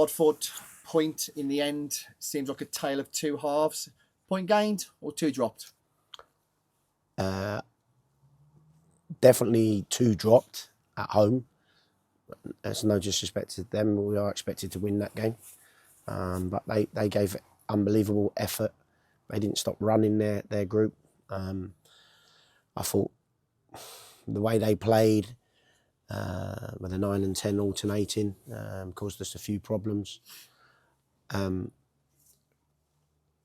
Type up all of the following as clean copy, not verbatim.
hard-fought point in the end. Seems like a tale of two halves. Point gained or two dropped? Definitely two dropped at home. There's no disrespect to them. We are expected to win that game. But they gave unbelievable effort. They didn't stop running their group. I thought the way they played, with the 9 and 10 alternating, caused us a few problems.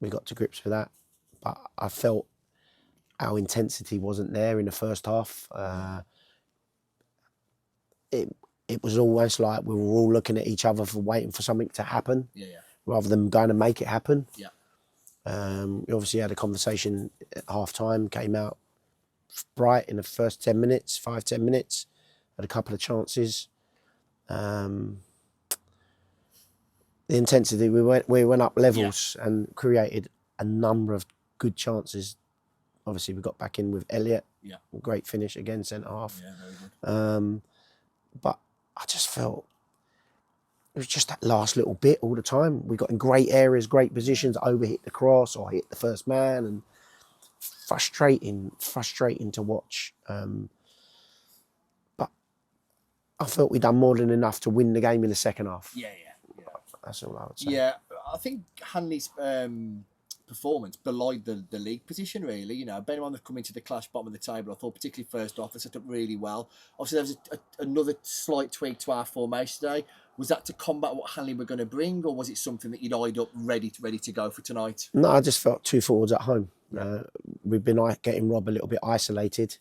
We got to grips with that, but I felt our intensity wasn't there in the first half. It was almost like we were all looking at each other for waiting for something to happen, rather than going to make it happen. We obviously had a conversation at half time, came out bright in the first 10 minutes, 5-10 minutes, had a couple of chances. The intensity, we went up levels and created a number of good chances. Obviously, we got back in with Elliott. Great finish again, centre half. Very good. But I just felt it was just that last little bit all the time. We got in great areas, great positions, overhit the cross or hit the first man, and frustrating to watch. But I felt we'd done more than enough to win the game in the second half. That's all I would say. Yeah, I think Hanley's performance belied the league position, really. You know, bearing in mind they've come into the clash bottom of the table, I thought particularly first off, they set up really well. Obviously, there was another slight tweak to our formation today. Was that to combat what Hanley were going to bring, or was it something that you'd eyed up ready to go for tonight? No, I just felt two forwards at home. We've been getting Rob a little bit isolated.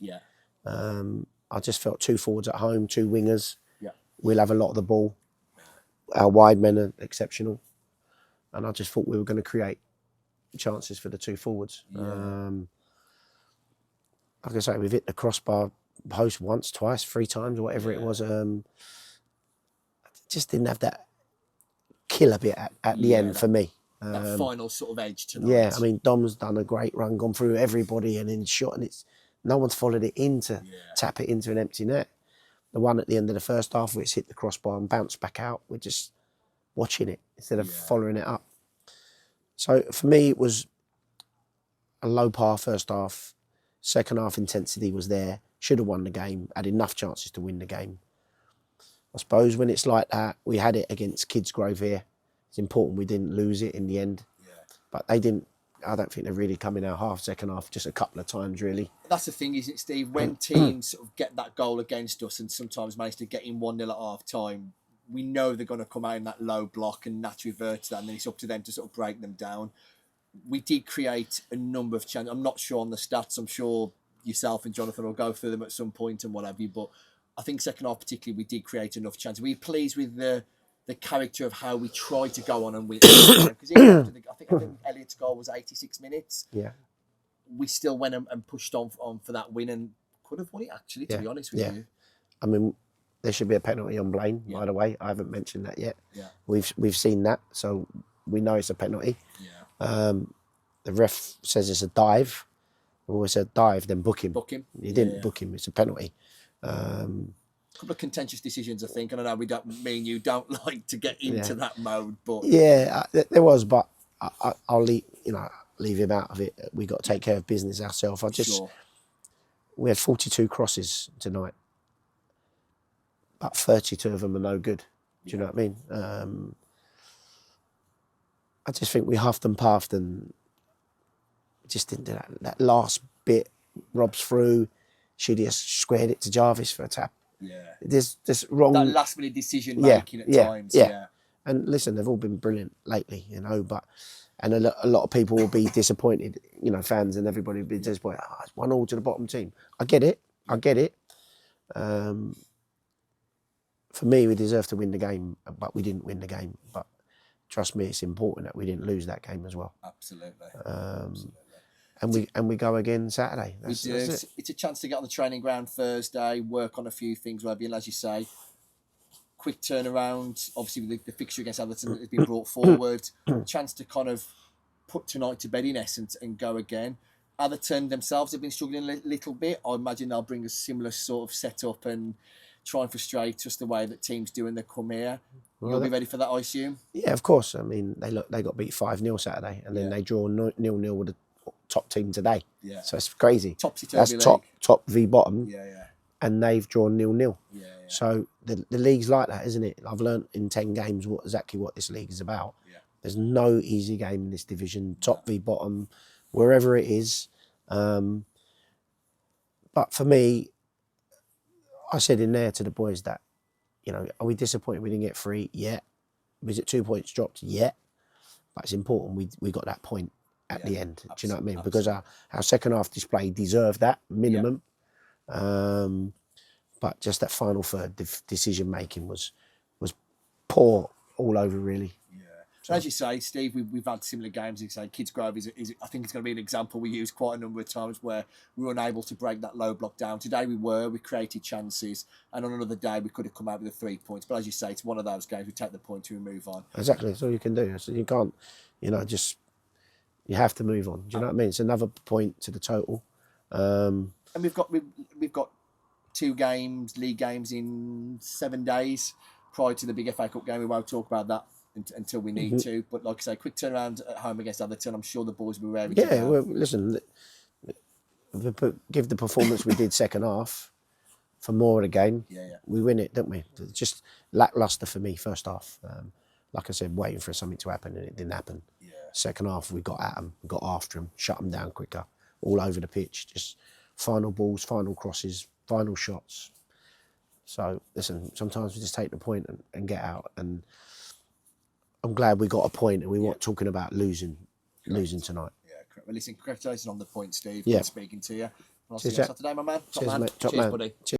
I just felt two forwards at home, two wingers. We'll have a lot of the ball. Our wide men are exceptional. And I just thought we were going to create chances for the two forwards. Like I say, we've hit the crossbar post once, twice, 3 times, or whatever it was. Just didn't have that killer bit at the end for me. That final sort of edge tonight. Yeah, I mean, Dom's done a great run, gone through everybody and then shot, and no one's followed it in to tap it into an empty net. The one at the end of the first half where it's hit the crossbar and bounced back out, we're just watching it instead of following it up. So for me, it was a low par first half. Second half intensity was there. Should have won the game. Had enough chances to win the game. I suppose when it's like that, we had it against Kidsgrove here. It's important we didn't lose it in the end. But they didn't. I don't think they've really come in our second half, just a couple of times, really. That's the thing, isn't it, Steve? When teams sort of get that goal against us and sometimes manage to get in 1-0 at half time, we know they're going to come out in that low block and naturally revert to that, and then it's up to them to sort of break them down. We did create a number of chances. I'm not sure on the stats. I'm sure yourself and Jonathan will go through them at some point and what have you, but I think second half particularly, we did create enough chances. Were you pleased with the character of how we tried to go on and win? Because I think Elliott's goal was 86 minutes. We still went and pushed on for that win and could have won it, actually, to be honest with you. I mean, there should be a penalty on Blaine, by the way. I haven't mentioned that yet. We've seen that, so we know it's a penalty. The ref says it's a dive. We always said dive, then book him. You didn't book him, it's a penalty. A couple of contentious decisions, I think, and I know me and you don't like to get into that mode, but there was, but I'll leave him out of it. We got to take care of business ourselves. We had 42 crosses tonight, but 32 of them are no good. Do you know what I mean? I just think we huffed and puffed and just didn't do that. That last bit, Rob's through, should he have squared it to Jarvis for a tap? There's wrong. That last minute decision making at times. And listen, they've all been brilliant lately, but and a lot of people will be disappointed, fans and everybody will be disappointed. It's 1-1 to the bottom team. I get it. For me, we deserve to win the game, but we didn't win the game. But trust me, it's important that we didn't lose that game as well. Absolutely. And we go again Saturday. That's it. It's a chance to get on the training ground Thursday, work on a few things, whatever. And as you say, quick turnaround. Obviously, the fixture against Everton has been brought forward. A chance to kind of put tonight to bed in essence and go again. Everton themselves have been struggling a little bit. I imagine they'll bring a similar sort of setup and try and frustrate us the way that teams do when they come here. You'll be ready for that, I assume? Yeah, of course. I mean, they got beat 5-0 Saturday, and then they draw 0-0 with the top team today. Yeah. So it's crazy. Topsy-turvy That's league. top v bottom. Yeah, yeah. And they've drawn 0-0. Yeah. So the league's like that, isn't it? I've learnt in 10 games exactly what this league is about. Yeah. There's no easy game in this division, top v bottom, wherever it is. But for me, I said in there to the boys that, are we disappointed we didn't get 3? Yeah. Was it 2 points dropped? Yeah. But it's important we got that point at the end. Do you know what I mean? Because our second half display deserved that minimum. But just that final third, decision making was poor all over, really. Yeah. So, as you say, Steve, we've had similar games. You say Kidsgrove is I think it's going to be an example we use quite a number of times where we were unable to break that low block down. Today we created chances, and on another day we could have come out with the 3 points. But as you say, it's one of those games. We take the point and we move on. Exactly, that's all you can do. So you can't, just you have to move on. Do you know what I mean? It's another point to the total. And we've got 2 league games in 7 days prior to the big FA Cup game. We won't talk about that until we need to. But like I say, quick turnaround at home against Atherton. I'm sure the boys will be ready. Yeah, well, listen, give the performance we did second half for more of the game. Yeah. We win it, don't we? Just lacklustre for me first half. Like I said, waiting for something to happen, and it didn't happen. Yeah. Second half, we got at them, got after them, shut them down quicker, all over the pitch. Just final balls, final crosses, final shots. So listen, sometimes we just take the point and get out. And I'm glad we got a point, and we weren't talking about losing tonight. Yeah, correct. Well, listen, congratulations on the point, Steve. Yeah. Good speaking to you. I'll see Cheers, you on Jack. Saturday, my man. Cheers, mate. Top man. Buddy. Cheers.